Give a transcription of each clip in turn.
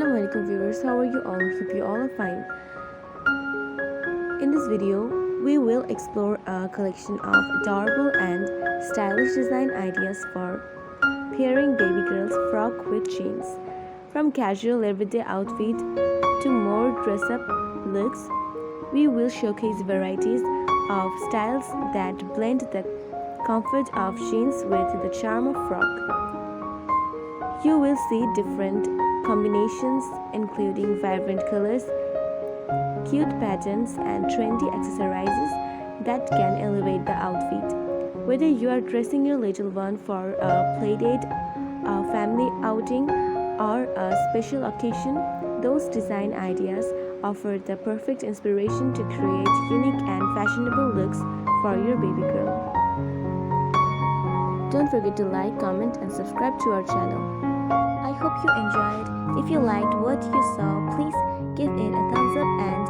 Assalamualaikum viewers, how are you all? Hope you all are fine. In this video, we will explore a collection of adorable and stylish design ideas for pairing baby girls' frock with jeans. From casual everyday outfit to more dress-up looks, we will showcase varieties of styles that blend the comfort of jeans with the charm of frock. You will see different combinations including vibrant colors, cute patterns, and trendy accessories that can elevate the outfit. Whether you are dressing your little one for a playdate, a family outing, or a special occasion, those design ideas offer the perfect inspiration to create unique and fashionable looks for your baby girl. Don't forget to like, comment, and subscribe to our channel. I hope you enjoyed. If you liked what you saw, please give it a thumbs up and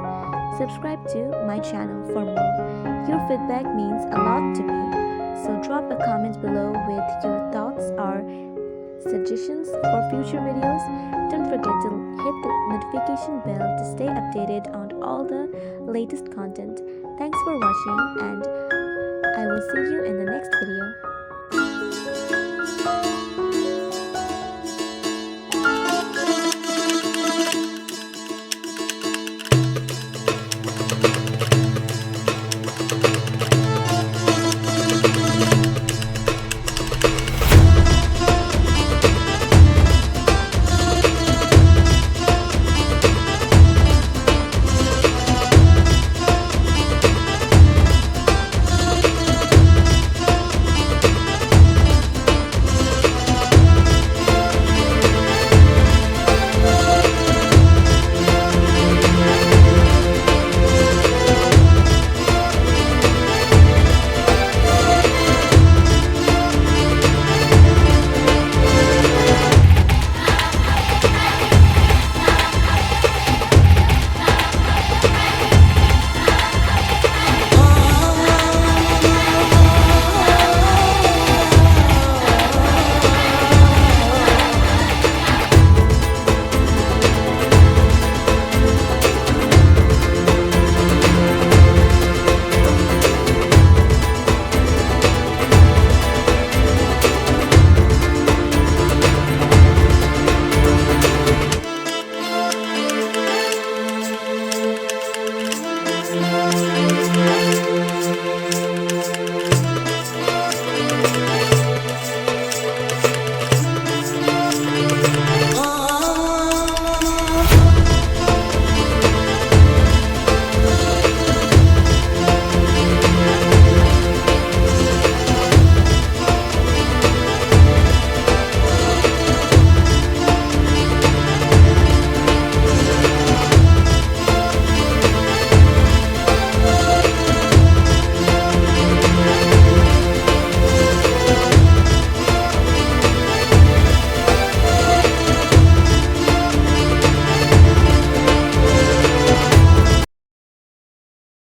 subscribe to my channel for more. Your feedback means a lot to me, so drop a comment below with your thoughts or suggestions for future videos. Don't forget to hit the notification bell to stay updated on all the latest content. Thanks for watching, and I will see you in the next video.